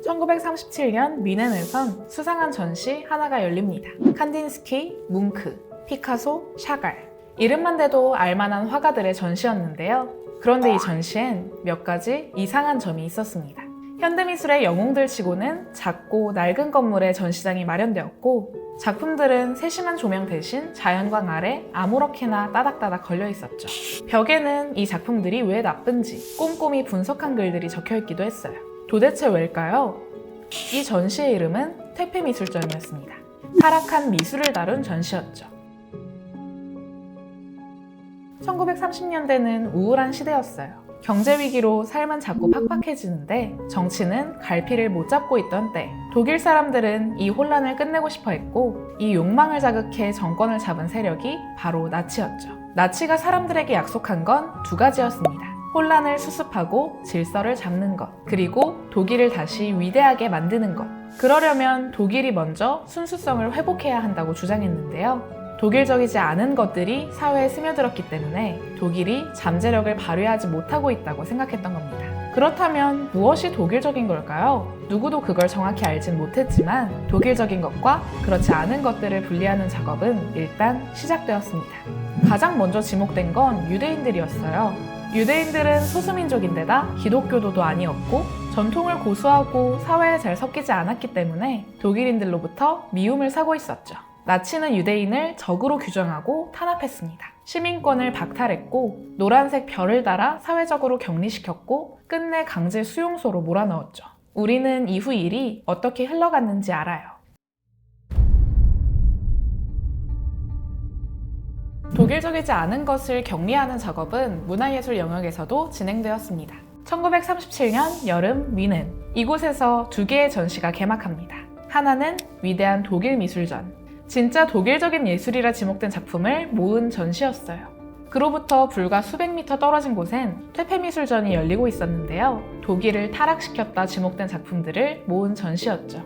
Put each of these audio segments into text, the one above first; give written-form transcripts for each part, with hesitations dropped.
1937년 미넨에선 수상한 전시 하나가 열립니다. 칸딘스키, 뭉크, 피카소, 샤갈. 이름만 대도 알만한 화가들의 전시였는데요. 그런데 이 전시엔 몇 가지 이상한 점이 있었습니다. 현대미술의 영웅들 치고는 작고 낡은 건물에 전시장이 마련되었고, 작품들은 세심한 조명 대신 자연광 아래 아무렇게나 따닥따닥 걸려 있었죠. 벽에는 이 작품들이 왜 나쁜지 꼼꼼히 분석한 글들이 적혀 있기도 했어요. 도대체 왜일까요? 이 전시의 이름은 퇴폐미술전이었습니다. 타락한 미술을 다룬 전시였죠. 1930년대는 우울한 시대였어요. 경제위기로 삶은 자꾸 팍팍해지는데 정치는 갈피를 못 잡고 있던 때, 독일 사람들은 이 혼란을 끝내고 싶어 했고, 이 욕망을 자극해 정권을 잡은 세력이 바로 나치였죠. 나치가 사람들에게 약속한 건 두 가지였습니다. 혼란을 수습하고 질서를 잡는 것, 그리고 독일을 다시 위대하게 만드는 것. 그러려면 독일이 먼저 순수성을 회복해야 한다고 주장했는데요. 독일적이지 않은 것들이 사회에 스며들었기 때문에 독일이 잠재력을 발휘하지 못하고 있다고 생각했던 겁니다. 그렇다면 무엇이 독일적인 걸까요? 누구도 그걸 정확히 알진 못했지만 독일적인 것과 그렇지 않은 것들을 분리하는 작업은 일단 시작되었습니다. 가장 먼저 지목된 건 유대인들이었어요. 유대인들은 소수민족인데다 기독교도도 아니었고 전통을 고수하고 사회에 잘 섞이지 않았기 때문에 독일인들로부터 미움을 사고 있었죠. 나치는 유대인을 적으로 규정하고 탄압했습니다. 시민권을 박탈했고 노란색 별을 달아 사회적으로 격리시켰고 끝내 강제 수용소로 몰아넣었죠. 우리는 이후 일이 어떻게 흘러갔는지 알아요. 독일적이지 않은 것을 격리하는 작업은 문화예술 영역에서도 진행되었습니다. 1937년 여름 미넨. 이곳에서 두 개의 전시가 개막합니다. 하나는 위대한 독일 미술전. 진짜 독일적인 예술이라 지목된 작품을 모은 전시였어요. 그로부터 불과 수백 미터 떨어진 곳엔 퇴폐미술전이 열리고 있었는데요. 독일을 타락시켰다 지목된 작품들을 모은 전시였죠.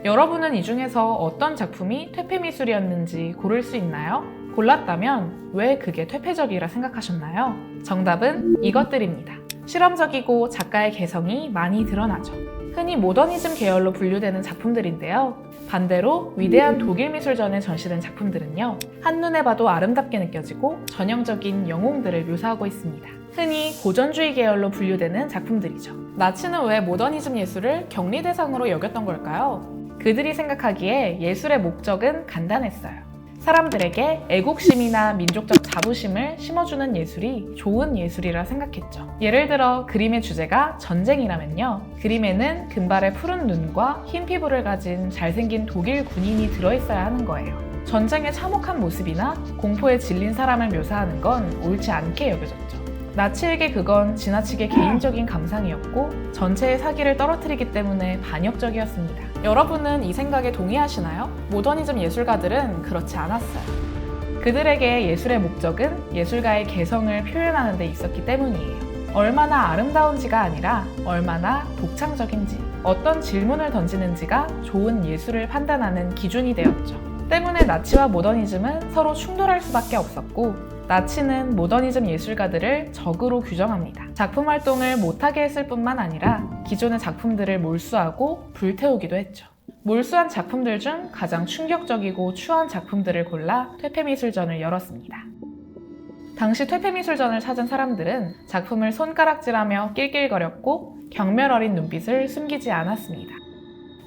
여러분은 이 중에서 어떤 작품이 퇴폐미술이었는지 고를 수 있나요? 골랐다면 왜 그게 퇴폐적이라 생각하셨나요? 정답은 이것들입니다. 실험적이고 작가의 개성이 많이 드러나죠. 흔히 모더니즘 계열로 분류되는 작품들인데요. 반대로 위대한 독일 미술전에 전시된 작품들은요, 한눈에 봐도 아름답게 느껴지고 전형적인 영웅들을 묘사하고 있습니다. 흔히 고전주의 계열로 분류되는 작품들이죠. 나치는 왜 모더니즘 예술을 격리 대상으로 여겼던 걸까요? 그들이 생각하기에 예술의 목적은 간단했어요. 사람들에게 애국심이나 민족적 자부심을 심어주는 예술이 좋은 예술이라 생각했죠. 예를 들어 그림의 주제가 전쟁이라면요. 그림에는 금발의 푸른 눈과 흰 피부를 가진 잘생긴 독일 군인이 들어있어야 하는 거예요. 전쟁의 참혹한 모습이나 공포에 질린 사람을 묘사하는 건 옳지 않게 여겨졌죠. 나치에게 그건 지나치게 개인적인 감상이었고 전체의 사기를 떨어뜨리기 때문에 반역적이었습니다. 여러분은 이 생각에 동의하시나요? 모더니즘 예술가들은 그렇지 않았어요. 그들에게 예술의 목적은 예술가의 개성을 표현하는 데 있었기 때문이에요. 얼마나 아름다운지가 아니라 얼마나 독창적인지, 어떤 질문을 던지는지가 좋은 예술을 판단하는 기준이 되었죠. 때문에 나치와 모더니즘은 서로 충돌할 수밖에 없었고, 나치는 모더니즘 예술가들을 적으로 규정합니다. 작품 활동을 못하게 했을 뿐만 아니라 기존의 작품들을 몰수하고 불태우기도 했죠. 몰수한 작품들 중 가장 충격적이고 추한 작품들을 골라 퇴폐미술전을 열었습니다. 당시 퇴폐미술전을 찾은 사람들은 작품을 손가락질하며 낄낄거렸고 경멸 어린 눈빛을 숨기지 않았습니다.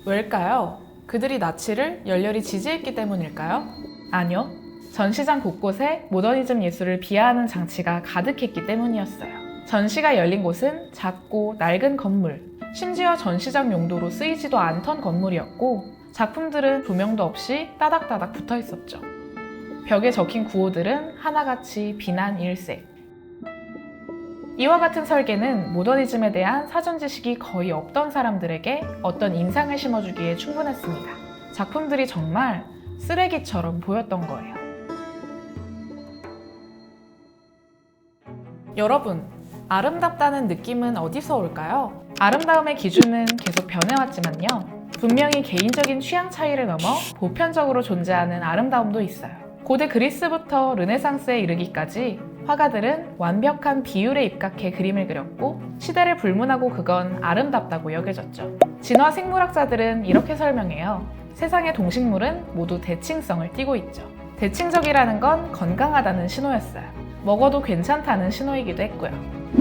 왜일까요? 그들이 나치를 열렬히 지지했기 때문일까요? 아니요. 전시장 곳곳에 모더니즘 예술을 비하하는 장치가 가득했기 때문이었어요. 전시가 열린 곳은 작고 낡은 건물, 심지어 전시장 용도로 쓰이지도 않던 건물이었고 작품들은 조명도 없이 따닥따닥 붙어 있었죠. 벽에 적힌 구호들은 하나같이 비난 일색. 이와 같은 설계는 모더니즘에 대한 사전 지식이 거의 없던 사람들에게 어떤 인상을 심어주기에 충분했습니다. 작품들이 정말 쓰레기처럼 보였던 거예요. 여러분, 아름답다는 느낌은 어디서 올까요? 아름다움의 기준은 계속 변해왔지만요. 분명히 개인적인 취향 차이를 넘어 보편적으로 존재하는 아름다움도 있어요. 고대 그리스부터 르네상스에 이르기까지 화가들은 완벽한 비율에 입각해 그림을 그렸고 시대를 불문하고 그건 아름답다고 여겨졌죠. 진화 생물학자들은 이렇게 설명해요. 세상의 동식물은 모두 대칭성을 띠고 있죠. 대칭적이라는 건 건강하다는 신호였어요. 먹어도 괜찮다는 신호이기도 했고요.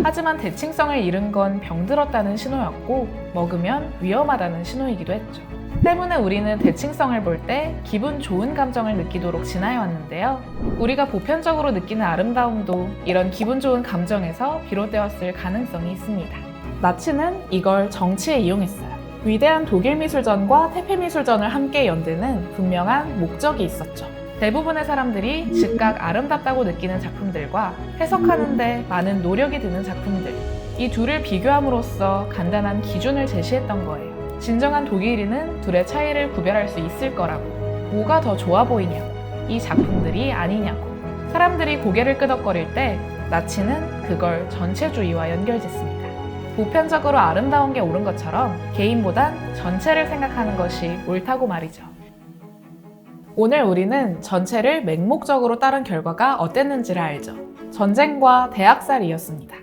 하지만 대칭성을 잃은 건 병들었다는 신호였고 먹으면 위험하다는 신호이기도 했죠. 때문에 우리는 대칭성을 볼 때 기분 좋은 감정을 느끼도록 진화해 왔는데요. 우리가 보편적으로 느끼는 아름다움도 이런 기분 좋은 감정에서 비롯되었을 가능성이 있습니다. 나치는 이걸 정치에 이용했어요. 위대한 독일 미술전과 태페 미술전을 함께 연대는 분명한 목적이 있었죠. 대부분의 사람들이 즉각 아름답다고 느끼는 작품들과 해석하는데 많은 노력이 드는 작품들, 이 둘을 비교함으로써 간단한 기준을 제시했던 거예요. 진정한 독일인은 둘의 차이를 구별할 수 있을 거라고. 뭐가 더 좋아 보이냐고. 이 작품들이 아니냐고. 사람들이 고개를 끄덕거릴 때 나치는 그걸 전체주의와 연결짓습니다. 보편적으로 아름다운 게 옳은 것처럼 개인보단 전체를 생각하는 것이 옳다고 말이죠. 오늘 우리는 전체를 맹목적으로 따른 결과가 어땠는지를 알죠. 전쟁과 대학살이었습니다.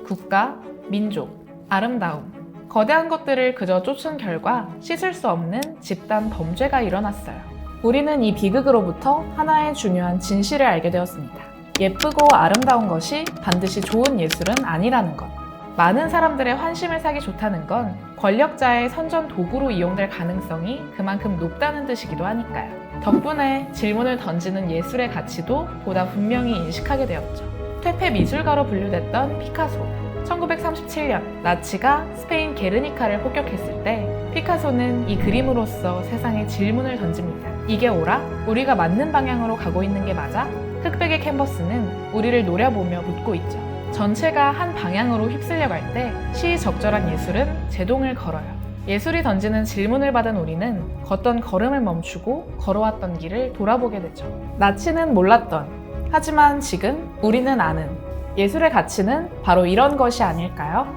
국가, 민족, 아름다움. 거대한 것들을 그저 쫓은 결과 씻을 수 없는 집단 범죄가 일어났어요. 우리는 이 비극으로부터 하나의 중요한 진실을 알게 되었습니다. 예쁘고 아름다운 것이 반드시 좋은 예술은 아니라는 것. 많은 사람들의 환심을 사기 좋다는 건 권력자의 선전 도구로 이용될 가능성이 그만큼 높다는 뜻이기도 하니까요. 덕분에 질문을 던지는 예술의 가치도 보다 분명히 인식하게 되었죠. 퇴폐 미술가로 분류됐던 피카소. 1937년 나치가 스페인 게르니카를 폭격했을 때 피카소는 이 그림으로써 세상에 질문을 던집니다. 이게 옳아? 우리가 맞는 방향으로 가고 있는 게 맞아? 흑백의 캔버스는 우리를 노려보며 묻고 있죠. 전체가 한 방향으로 휩쓸려 갈 때 시의적절한 예술은 제동을 걸어요. 예술이 던지는 질문을 받은 우리는 걷던 걸음을 멈추고 걸어왔던 길을 돌아보게 되죠. 나치는 몰랐던, 하지만 지금 우리는 아는 예술의 가치는 바로 이런 것이 아닐까요?